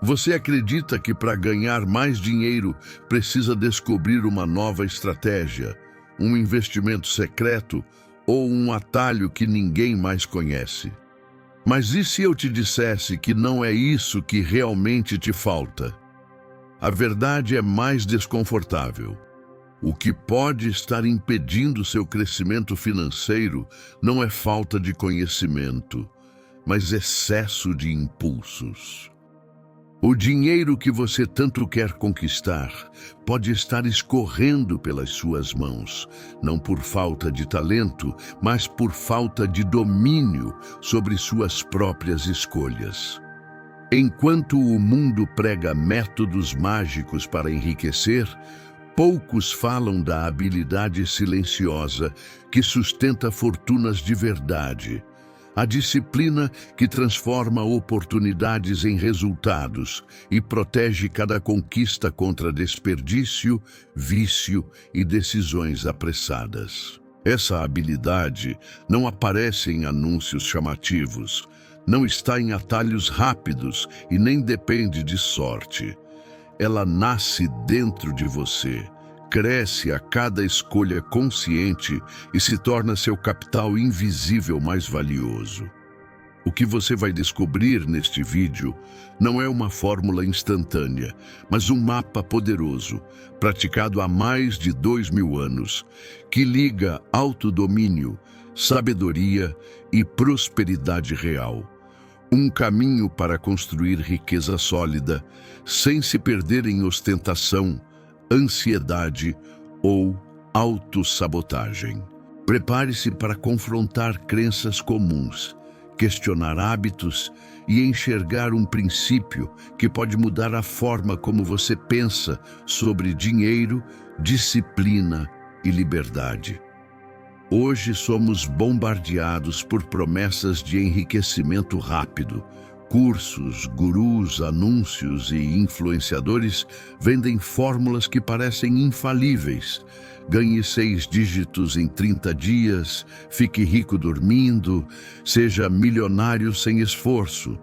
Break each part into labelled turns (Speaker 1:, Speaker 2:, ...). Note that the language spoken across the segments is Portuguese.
Speaker 1: Você acredita que para ganhar mais dinheiro precisa descobrir uma nova estratégia, um investimento secreto ou um atalho que ninguém mais conhece? Mas e se eu te dissesse que não é isso que realmente te falta? A verdade é mais desconfortável. O que pode estar impedindo seu crescimento financeiro não é falta de conhecimento, mas excesso de impulsos. O dinheiro que você tanto quer conquistar pode estar escorrendo pelas suas mãos, não por falta de talento, mas por falta de domínio sobre suas próprias escolhas. Enquanto o mundo prega métodos mágicos para enriquecer, poucos falam da habilidade silenciosa que sustenta fortunas de verdade. A disciplina que transforma oportunidades em resultados e protege cada conquista contra desperdício, vício e decisões apressadas. Essa habilidade não aparece em anúncios chamativos, não está em atalhos rápidos e nem depende de sorte. Ela nasce dentro de você, cresce a cada escolha consciente e se torna seu capital invisível mais valioso. O que você vai descobrir neste vídeo não é uma fórmula instantânea, mas um mapa poderoso, praticado há mais de 2000 anos, que liga autodomínio, sabedoria e prosperidade real. Um caminho para construir riqueza sólida, sem se perder em ostentação, ansiedade ou autossabotagem. Prepare-se para confrontar crenças comuns, questionar hábitos e enxergar um princípio que pode mudar a forma como você pensa sobre dinheiro, disciplina e liberdade. Hoje somos bombardeados por promessas de enriquecimento rápido. Cursos, gurus, anúncios e influenciadores vendem fórmulas que parecem infalíveis. Ganhe 6 dígitos em 30 dias, fique rico dormindo, seja milionário sem esforço.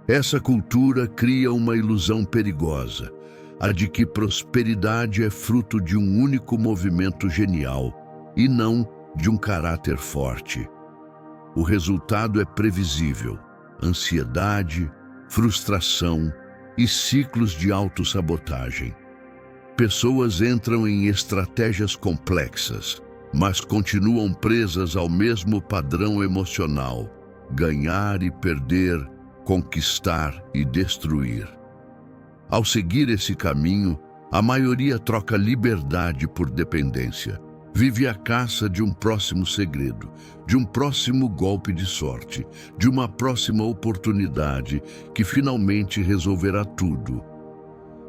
Speaker 1: Essa cultura cria uma ilusão perigosa, a de que prosperidade é fruto de um único movimento genial, e não de um caráter forte. O resultado é previsível: ansiedade, frustração e ciclos de autossabotagem. Pessoas entram em estratégias complexas, mas continuam presas ao mesmo padrão emocional: ganhar e perder, conquistar e destruir. Ao seguir esse caminho, a maioria troca liberdade por dependência. Vive à caça de um próximo segredo, de um próximo golpe de sorte, de uma próxima oportunidade que finalmente resolverá tudo.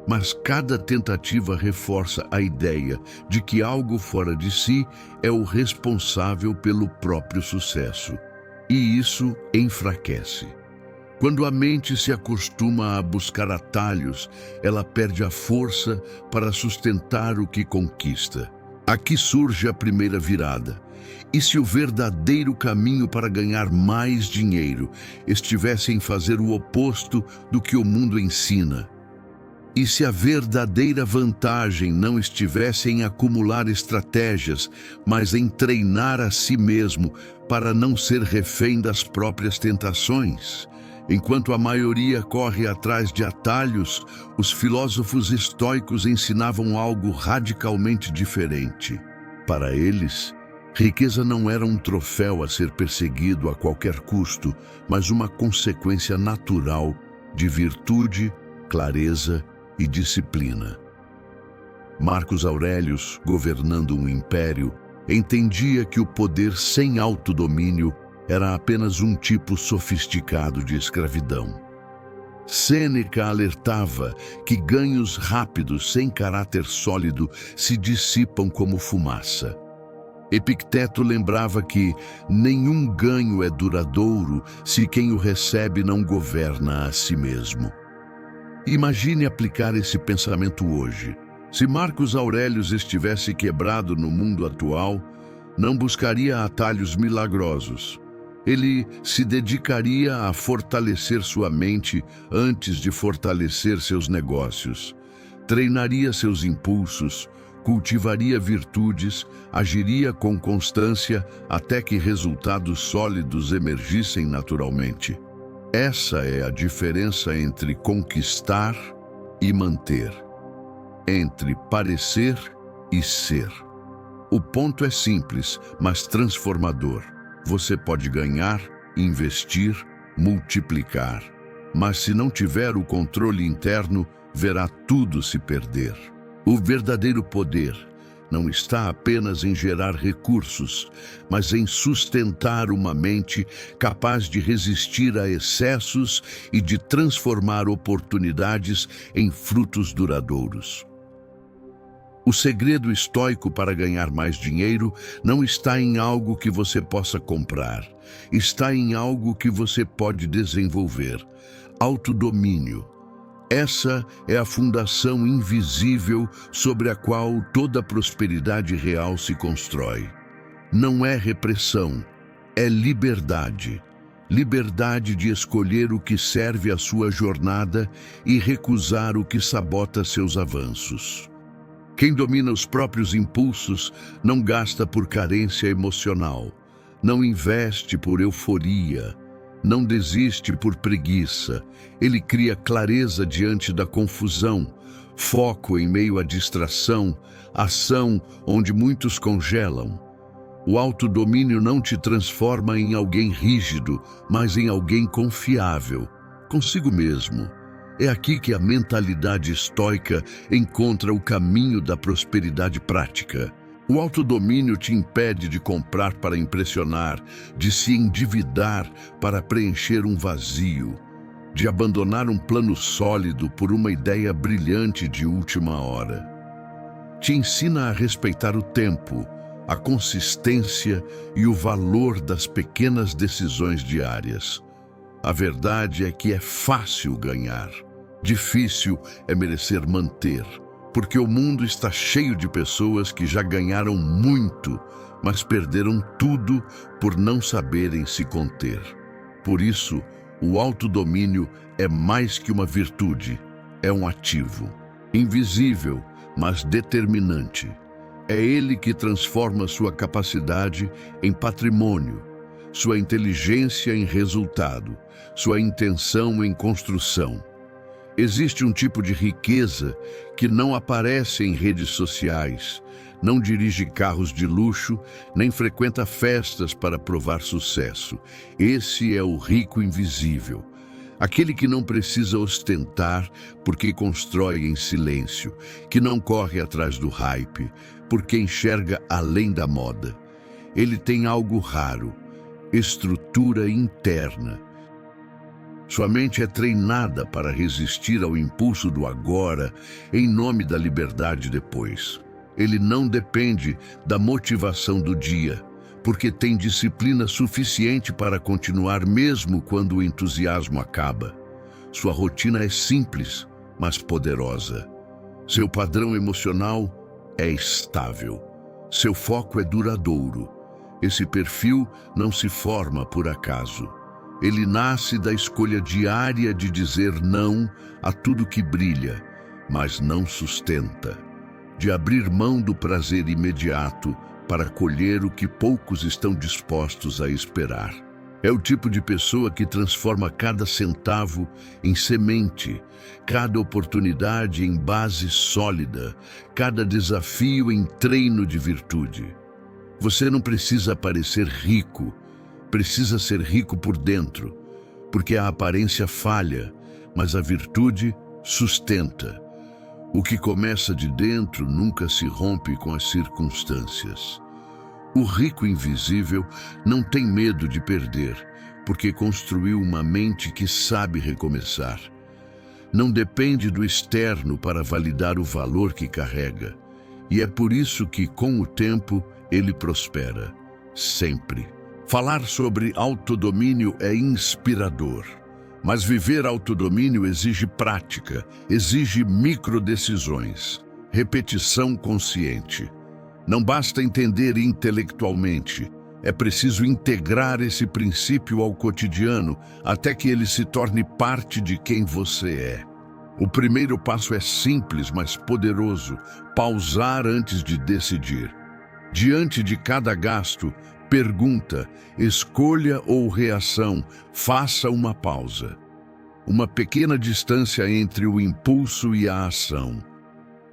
Speaker 1: Mas cada tentativa reforça a ideia de que algo fora de si é o responsável pelo próprio sucesso. E isso enfraquece. Quando a mente se acostuma a buscar atalhos, ela perde a força para sustentar o que conquista. Aqui surge a primeira virada. E se o verdadeiro caminho para ganhar mais dinheiro estivesse em fazer o oposto do que o mundo ensina? E se a verdadeira vantagem não estivesse em acumular estratégias, mas em treinar a si mesmo para não ser refém das próprias tentações? Enquanto a maioria corre atrás de atalhos, os filósofos estoicos ensinavam algo radicalmente diferente. Para eles, riqueza não era um troféu a ser perseguido a qualquer custo, mas uma consequência natural de virtude, clareza e disciplina. Marcos Aurélio, governando um império, entendia que o poder sem autodomínio era apenas um tipo sofisticado de escravidão. Sêneca alertava que ganhos rápidos sem caráter sólido se dissipam como fumaça. Epicteto lembrava que nenhum ganho é duradouro se quem o recebe não governa a si mesmo. Imagine aplicar esse pensamento hoje. Se Marcos Aurélio estivesse quebrado no mundo atual, não buscaria atalhos milagrosos. Ele se dedicaria a fortalecer sua mente antes de fortalecer seus negócios. Treinaria seus impulsos, cultivaria virtudes, agiria com constância até que resultados sólidos emergissem naturalmente. Essa é a diferença entre conquistar e manter, entre parecer e ser. O ponto é simples, mas transformador. Você pode ganhar, investir, multiplicar. Mas se não tiver o controle interno, verá tudo se perder. O verdadeiro poder não está apenas em gerar recursos, mas em sustentar uma mente capaz de resistir a excessos e de transformar oportunidades em frutos duradouros. O segredo estoico para ganhar mais dinheiro não está em algo que você possa comprar, está em algo que você pode desenvolver: autodomínio. Essa é a fundação invisível sobre a qual toda prosperidade real se constrói. Não é repressão, é liberdade. Liberdade de escolher o que serve à sua jornada e recusar o que sabota seus avanços. Quem domina os próprios impulsos não gasta por carência emocional, não investe por euforia, não desiste por preguiça. Ele cria clareza diante da confusão, foco em meio à distração, ação onde muitos congelam. O autodomínio não te transforma em alguém rígido, mas em alguém confiável, consigo mesmo. É aqui que a mentalidade estoica encontra o caminho da prosperidade prática. O autodomínio te impede de comprar para impressionar, de se endividar para preencher um vazio, de abandonar um plano sólido por uma ideia brilhante de última hora. Te ensina a respeitar o tempo, a consistência e o valor das pequenas decisões diárias. A verdade é que é fácil ganhar. Difícil é merecer manter, porque o mundo está cheio de pessoas que já ganharam muito, mas perderam tudo por não saberem se conter. Por isso, o autodomínio é mais que uma virtude, é um ativo, invisível, mas determinante. É ele que transforma sua capacidade em patrimônio, sua inteligência em resultado, sua intenção em construção. Existe um tipo de riqueza que não aparece em redes sociais, não dirige carros de luxo, nem frequenta festas para provar sucesso. Esse é o rico invisível, aquele que não precisa ostentar porque constrói em silêncio, que não corre atrás do hype, porque enxerga além da moda. Ele tem algo raro: estrutura interna. Sua mente é treinada para resistir ao impulso do agora em nome da liberdade depois. Ele não depende da motivação do dia, porque tem disciplina suficiente para continuar mesmo quando o entusiasmo acaba. Sua rotina é simples, mas poderosa. Seu padrão emocional é estável. Seu foco é duradouro. Esse perfil não se forma por acaso. Ele nasce da escolha diária de dizer não a tudo que brilha, mas não sustenta. De abrir mão do prazer imediato para colher o que poucos estão dispostos a esperar. É o tipo de pessoa que transforma cada centavo em semente, cada oportunidade em base sólida, cada desafio em treino de virtude. Você não precisa parecer rico, precisa ser rico por dentro, porque a aparência falha, mas a virtude sustenta. O que começa de dentro nunca se rompe com as circunstâncias. O rico invisível não tem medo de perder, porque construiu uma mente que sabe recomeçar. Não depende do externo para validar o valor que carrega, e é por isso que, com o tempo, ele prospera, sempre. Falar sobre autodomínio é inspirador, mas viver autodomínio exige prática, exige microdecisões, repetição consciente. Não basta entender intelectualmente, É preciso integrar esse princípio ao cotidiano até que ele se torne parte de quem você é. O primeiro passo é simples, mas poderoso: pausar antes de decidir. Diante de cada gasto, pergunta, escolha ou reação, faça uma pausa. Uma pequena distância entre o impulso e a ação.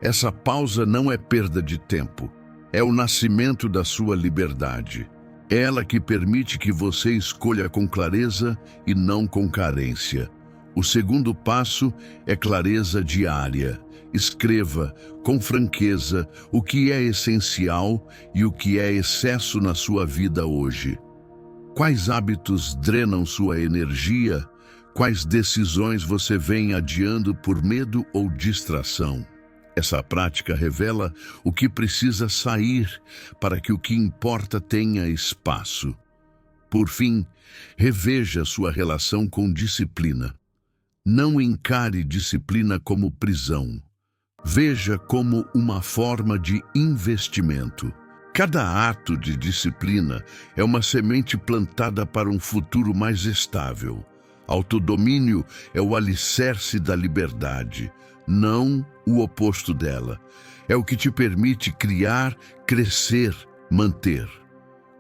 Speaker 1: Essa pausa não é perda de tempo, é o nascimento da sua liberdade. Ela que permite que você escolha com clareza e não com carência. O segundo passo é clareza diária. Escreva, com franqueza, o que é essencial e o que é excesso na sua vida hoje. Quais hábitos drenam sua energia? Quais decisões você vem adiando por medo ou distração? Essa prática revela o que precisa sair para que o que importa tenha espaço. Por fim, reveja sua relação com disciplina. Não encare disciplina como prisão. Veja como uma forma de investimento. Cada ato de disciplina é uma semente plantada para um futuro mais estável. Autodomínio é o alicerce da liberdade, não o oposto dela. É o que te permite criar, crescer, manter.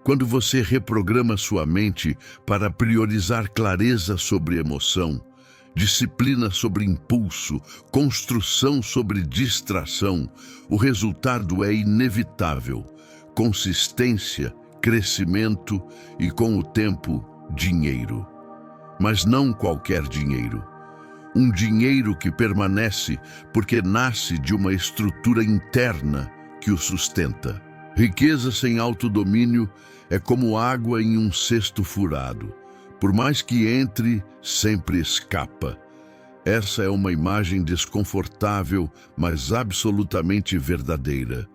Speaker 1: Quando você reprograma sua mente para priorizar clareza sobre emoção, disciplina sobre impulso, construção sobre distração, o resultado é inevitável: consistência, crescimento e, com o tempo, dinheiro. Mas não qualquer dinheiro. Um dinheiro que permanece porque nasce de uma estrutura interna que o sustenta. Riqueza sem autodomínio é como água em um cesto furado. Por mais que entre, sempre escapa. Essa é uma imagem desconfortável, mas absolutamente verdadeira.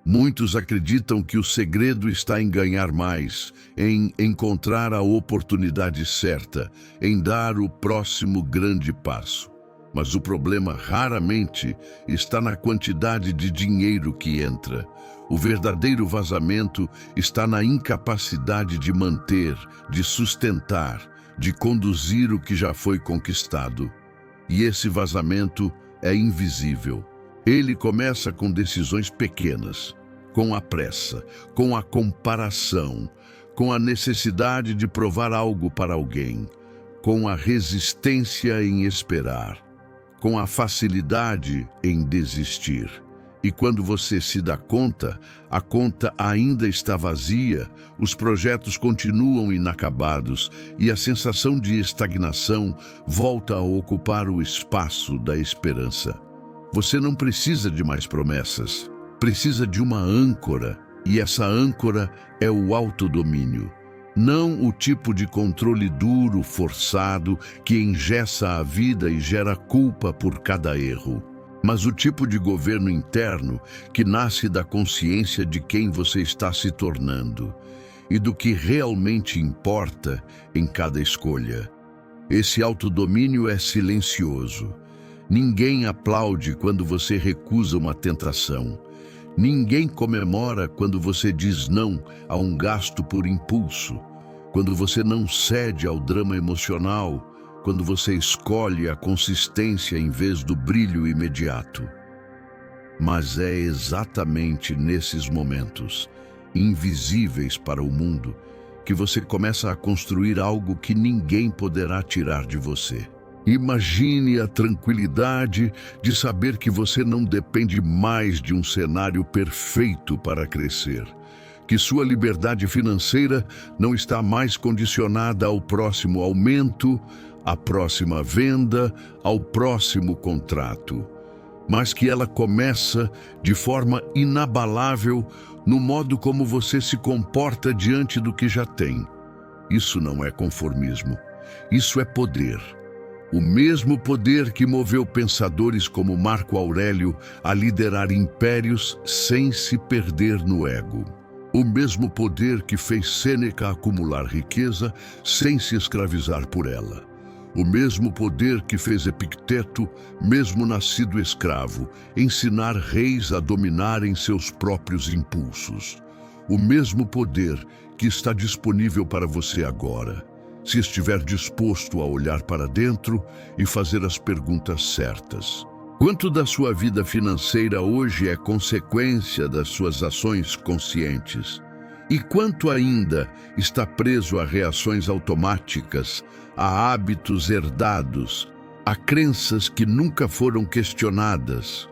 Speaker 1: Muitos acreditam que o segredo está em ganhar mais, em encontrar a oportunidade certa, em dar o próximo grande passo. Mas o problema raramente está na quantidade de dinheiro que entra. O verdadeiro vazamento está na incapacidade de manter, de sustentar, de conduzir o que já foi conquistado. E esse vazamento é invisível. Ele começa com decisões pequenas, com a pressa, com a comparação, com a necessidade de provar algo para alguém, com a resistência em esperar, com a facilidade em desistir. E quando você se dá conta, a conta ainda está vazia, os projetos continuam inacabados e a sensação de estagnação volta a ocupar o espaço da esperança. Você não precisa de mais promessas, precisa de uma âncora, e essa âncora é o autodomínio. Não o tipo de controle duro, forçado, que engessa a vida e gera culpa por cada erro, mas o tipo de governo interno que nasce da consciência de quem você está se tornando e do que realmente importa em cada escolha. Esse autodomínio é silencioso. Ninguém aplaude quando você recusa uma tentação. Ninguém comemora quando você diz não a um gasto por impulso, quando você não cede ao drama emocional, quando você escolhe a consistência em vez do brilho imediato. Mas é exatamente nesses momentos, invisíveis para o mundo, que você começa a construir algo que ninguém poderá tirar de você. Imagine a tranquilidade de saber que você não depende mais de um cenário perfeito para crescer, que sua liberdade financeira não está mais condicionada ao próximo aumento, à próxima venda, ao próximo contrato, mas que ela começa de forma inabalável no modo como você se comporta diante do que já tem. Isso não é conformismo, isso é poder. O mesmo poder que moveu pensadores como Marco Aurélio a liderar impérios sem se perder no ego. O mesmo poder que fez Sêneca acumular riqueza sem se escravizar por ela. O mesmo poder que fez Epicteto, mesmo nascido escravo, ensinar reis a dominarem seus próprios impulsos. o mesmo poder que está disponível para você agora, se estiver disposto a olhar para dentro e fazer as perguntas certas. Quanto da sua vida financeira hoje é consequência das suas ações conscientes? E quanto ainda está preso a reações automáticas, a hábitos herdados, a crenças que nunca foram questionadas?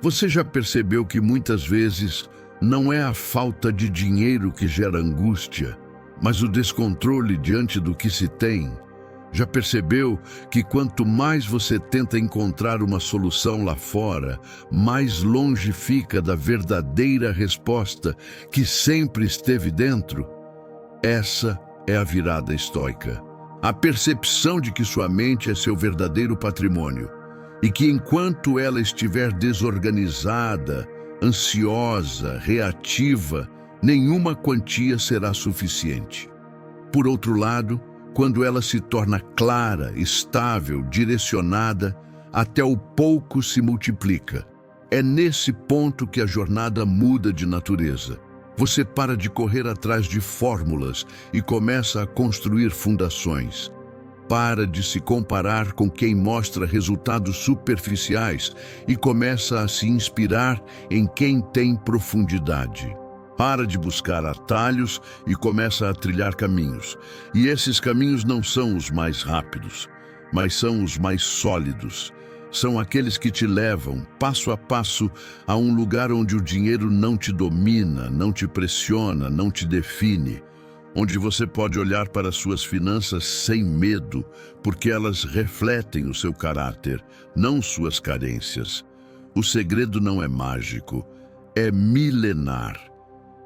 Speaker 1: Você já percebeu que muitas vezes não é a falta de dinheiro que gera angústia, mas o descontrole diante do que se tem? Já percebeu que quanto mais você tenta encontrar uma solução lá fora, mais longe fica da verdadeira resposta que sempre esteve dentro? Essa é a virada estoica. A percepção de que sua mente é seu verdadeiro patrimônio e que enquanto ela estiver desorganizada, ansiosa, reativa, nenhuma quantia será suficiente. Por outro lado, quando ela se torna clara, estável, direcionada, até o pouco se multiplica. É nesse ponto que a jornada muda de natureza. Você para de correr atrás de fórmulas e começa a construir fundações. Para de se comparar com quem mostra resultados superficiais e começa a se inspirar em quem tem profundidade. Para de buscar atalhos e começa a trilhar caminhos. E esses caminhos não são os mais rápidos, mas são os mais sólidos. São aqueles que te levam, passo a passo, a um lugar onde o dinheiro não te domina, não te pressiona, não te define. Onde você pode olhar para suas finanças sem medo, porque elas refletem o seu caráter, não suas carências. O segredo não é mágico, é milenar.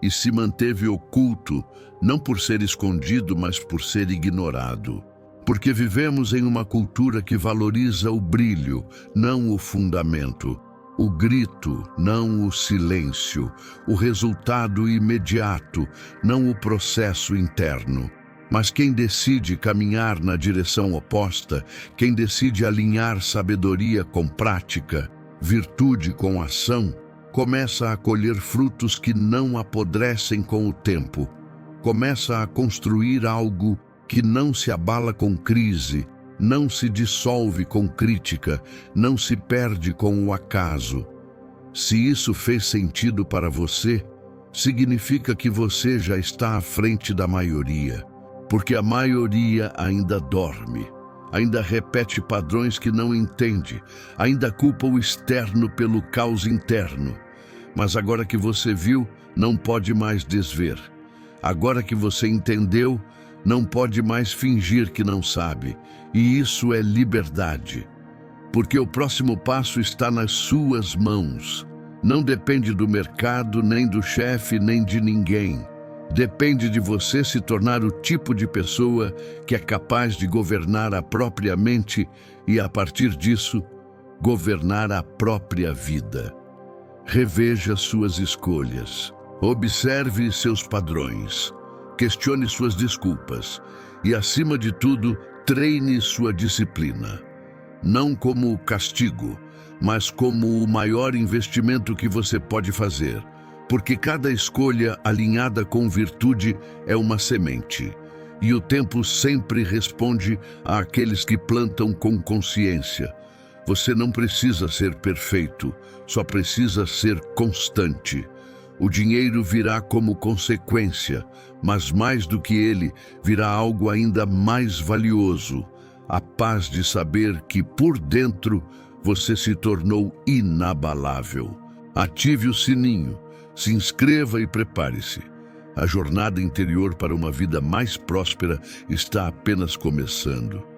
Speaker 1: E se manteve oculto, não por ser escondido, mas por ser ignorado. Porque vivemos em uma cultura que valoriza o brilho, não o fundamento, o grito, não o silêncio, o resultado imediato, não o processo interno. Mas quem decide caminhar na direção oposta, quem decide alinhar sabedoria com prática, virtude com ação, começa a colher frutos que não apodrecem com o tempo. Começa a construir algo que não se abala com crise, não se dissolve com crítica, não se perde com o acaso. Se isso fez sentido para você, significa que você já está à frente da maioria, porque a maioria ainda dorme. Ainda repete padrões que não entende, ainda culpa o externo pelo caos interno. Mas agora que você viu, não pode mais desver. Agora que você entendeu, não pode mais fingir que não sabe. E isso é liberdade. Porque o próximo passo está nas suas mãos. Não depende do mercado, nem do chefe, nem de ninguém. Depende de você se tornar o tipo de pessoa que é capaz de governar a própria mente e, a partir disso, governar a própria vida. Reveja suas escolhas. Observe seus padrões. Questione suas desculpas. E, acima de tudo, treine sua disciplina. Não como castigo, mas como o maior investimento que você pode fazer. Porque cada escolha alinhada com virtude é uma semente. E o tempo sempre responde àqueles que plantam com consciência. Você não precisa ser perfeito, só precisa ser constante. O dinheiro virá como consequência, mas mais do que ele, virá algo ainda mais valioso. A paz de saber que por dentro você se tornou inabalável. Ative o sininho. Se inscreva e prepare-se. A jornada interior para uma vida mais próspera está apenas começando.